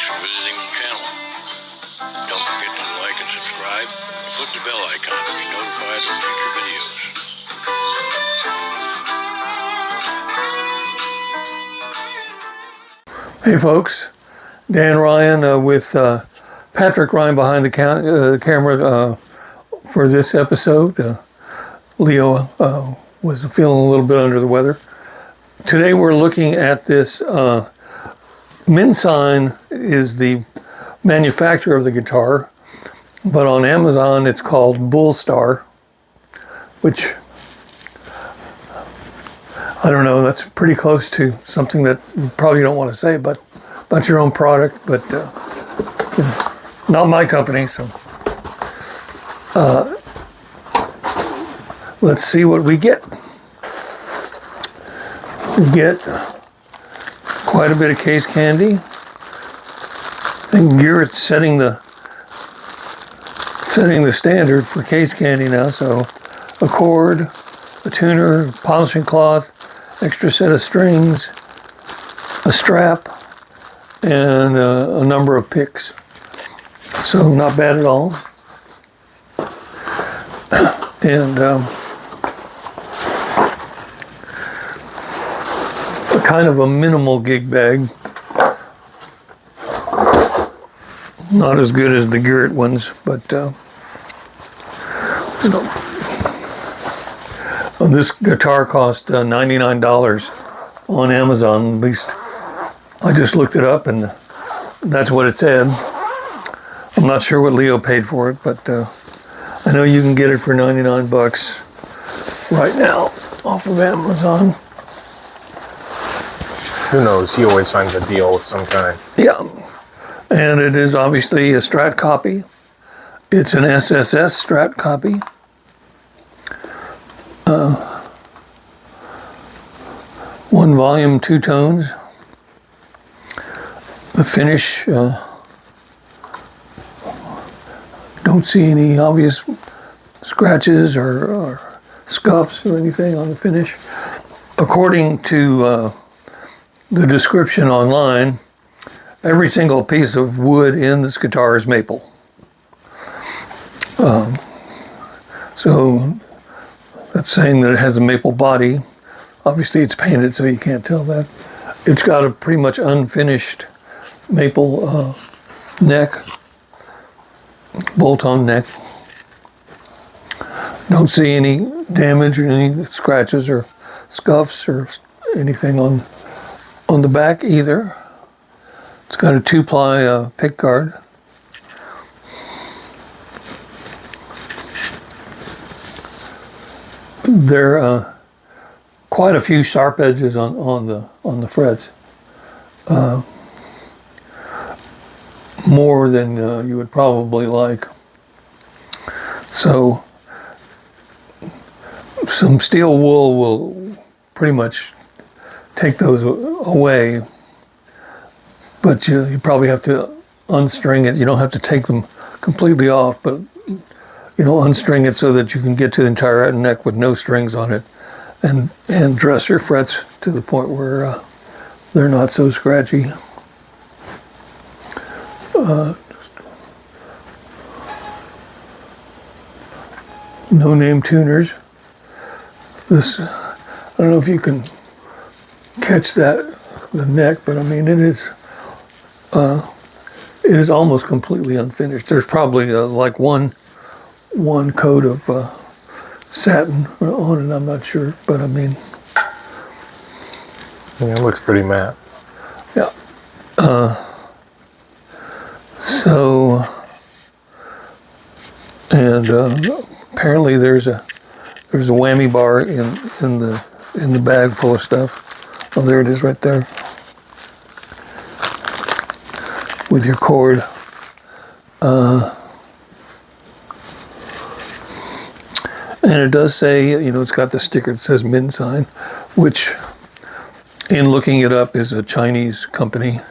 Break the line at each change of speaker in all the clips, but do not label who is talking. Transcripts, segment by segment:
for visiting the channel. Don't forget to like and subscribe and click the bell icon to be notified of future videos.
Hey folks, Dan Ryan with Patrick Ryan behind the camera for this episode. Leo was feeling a little bit under the weather. Today we're looking at this. Minsine is the manufacturer of the guitar, but on Amazon it's called Bullstar, which I don't know, that's pretty close to something that you probably don't want to say about your own product, but not my company, so let's see what we get. We get quite a bit of case candy. I think Garrett's setting the standard for case candy now, so a cord, a tuner, polishing cloth, extra set of strings, a strap, and a number of picks. So not bad at all. And a kind of a minimal gig bag. Not as good as the Garrett ones, but this guitar cost $99 on Amazon. At least I just looked it up and that's what it said. I'm not sure what Leo paid for it, but I know you can get it for 99 bucks right now off of Amazon.
Who knows? He always finds a deal of some kind.
Yeah, and it is obviously a Strat copy. It's an SSS Strat copy. One volume, 2 tones. The finish, don't see any obvious scratches or scuffs or anything on the finish. According to the description online, every single piece of wood in this guitar is maple. So that's saying that it has a maple body. Obviously it's painted, so you can't tell that. It's got a pretty much unfinished maple neck, bolt-on neck. Don't see any damage or any scratches or scuffs or anything on the back either. It's got a 2-ply pick guard. There are quite a few sharp edges on the frets. More than you would probably like. So some steel wool will pretty much take those away, but you probably have to unstring it. You don't have to take them completely off, but unstring it so that you can get to the entire neck with no strings on it, and dress your frets to the point where they're not so scratchy. No name tuners. This, I don't know if you can catch the neck, but I mean it is almost completely unfinished. There's probably like one coat of satin on it. I'm not sure, but I mean,
yeah, it looks pretty matte.
Yeah. So, and apparently there's a whammy bar in the bag full of stuff. Oh, there it is right there with your cord. And it does say, it's got the sticker that says Minsine, which, in looking it up, is a Chinese company.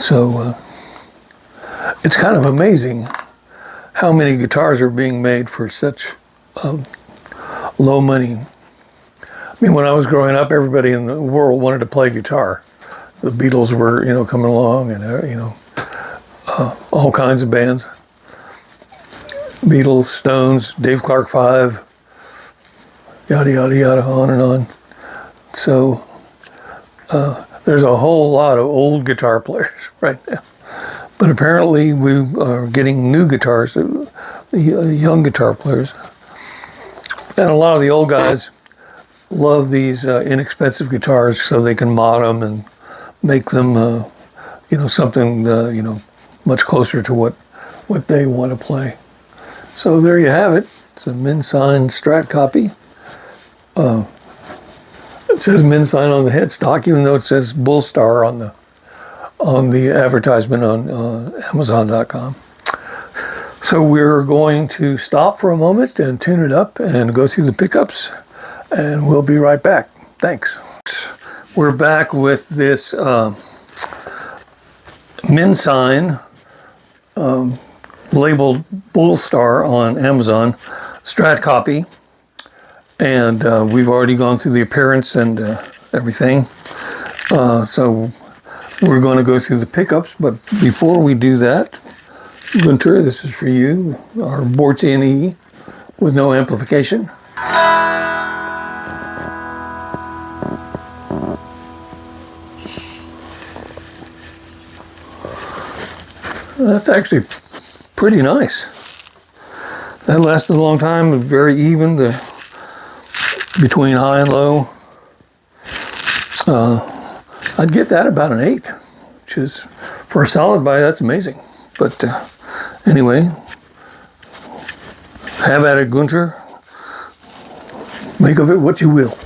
So it's kind of amazing how many guitars are being made for such low money. I mean, when I was growing up, everybody in the world wanted to play guitar. the Beatles were, coming along, and all kinds of bands. Beatles, Stones, Dave Clark 5, yada yada yada, on and on. So there's a whole lot of old guitar players right now. But apparently we are getting new guitars, young guitar players. And a lot of the old guys love these inexpensive guitars so they can mod them and make them, something, much closer to what they want to play. So there you have it. It's a Minsine Strat copy. It says Minsine on the headstock, even though it says Bullstar on the advertisement on Amazon.com. So we're going to stop for a moment and tune it up and go through the pickups, and we'll be right back. Thanks. We're back with this Minsine labeled Bullstar on Amazon Strat copy, and we've already gone through the appearance and everything. So we're going to go through the pickups, but before we do that, Gunter, this is for you, our Bortzian E with no amplification. That's actually pretty nice. That lasted a long time, very even between high and low. I'd get that about an 8, which is, for a solid buy, that's amazing. But anyway, have at it, Gunter. Make of it what you will.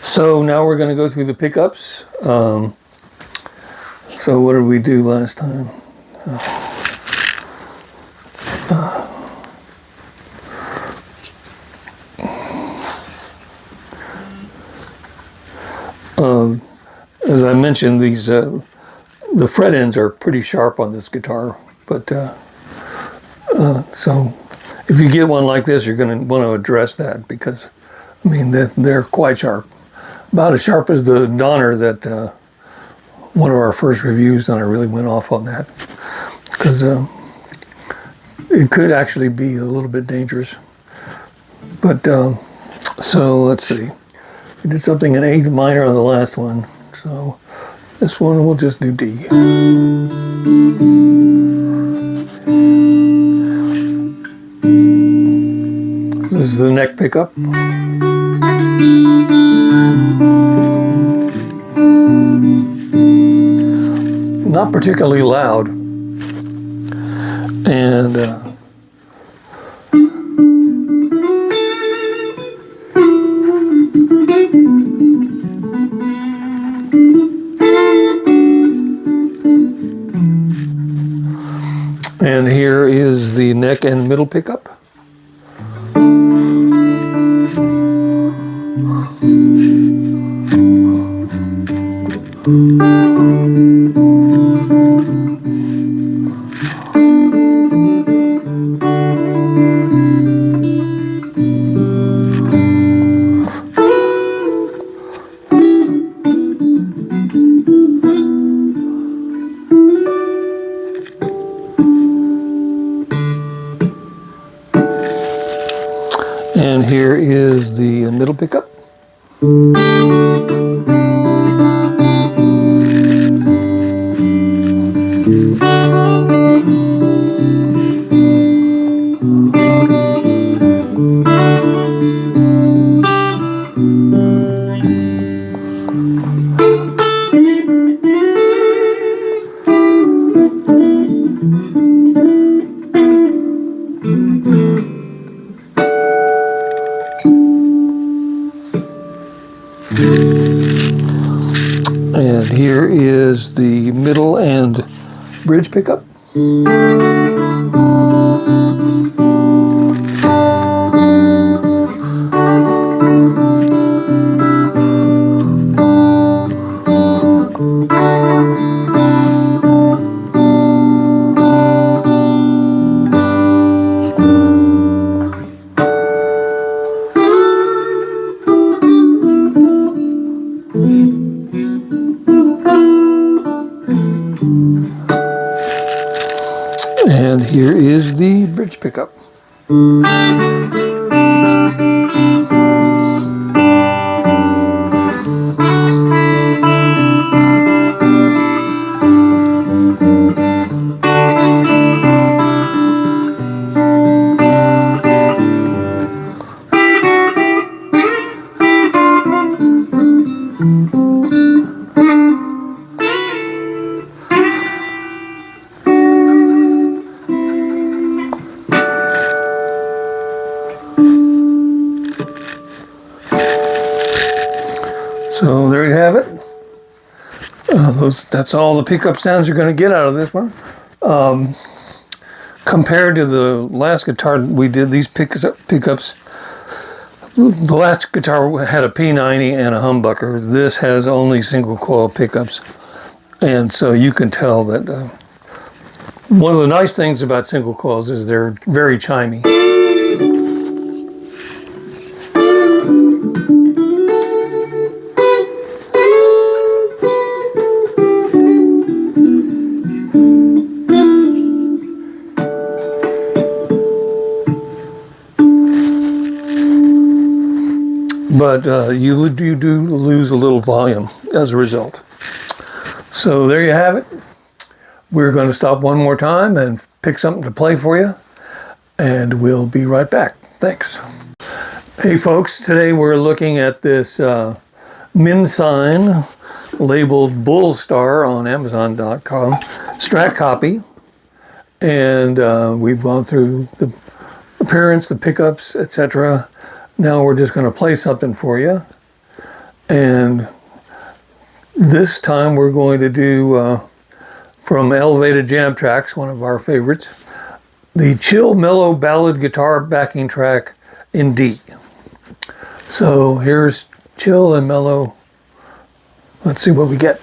So now we're going to go through the pickups. So what did we do last time? As I mentioned, these the fret ends are pretty sharp on this guitar, but so if you get one like this, you're going to want to address that, because I mean they're quite sharp, about as sharp as the Donner that one of our first reviews done. I really went off on that because it could actually be a little bit dangerous. But so let's see, we did something in A minor on the last one, so this one we'll just do D. This is the neck pickup. Not particularly loud, and and here is the neck and middle pickup. And here is the middle pickup. And here is the middle and bridge pickup. And here is the bridge pickup. So there you have it. That's all the pickup sounds you're going to get out of this one. Compared to the last guitar we did, these pickups, the last guitar had a P90 and a humbucker. This has only single coil pickups. And so you can tell that one of the nice things about single coils is they're very chimey. But you do lose a little volume as a result. So there you have it. We're going to stop one more time and pick something to play for you, and we'll be right back. Thanks. Hey folks, today we're looking at this Minsine labeled Bullstar on Amazon.com Strat copy, and we've gone through the appearance, the pickups, etc. Now we're just going to play something for you, and this time we're going to do from Elevated Jam Tracks, one of our favorites, the Chill Mellow Ballad Guitar Backing Track in D. So here's Chill and Mellow. Let's see what we get.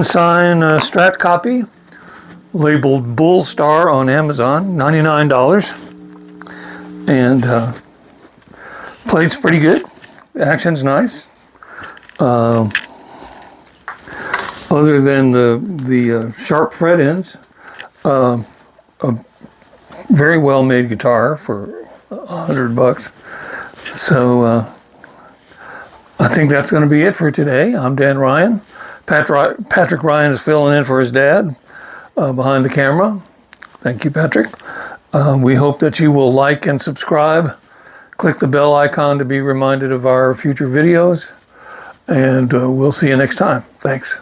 Minsine Strat copy, labeled Bullstar on Amazon, $99. And plays pretty good. The action's nice. Other than the sharp fret ends, a very well made guitar for $100. So I think that's going to be it for today. I'm Dan Ryan. Patrick Ryan is filling in for his dad behind the camera. Thank you, Patrick. We hope that you will like and subscribe. Click the bell icon to be reminded of our future videos. And we'll see you next time. Thanks.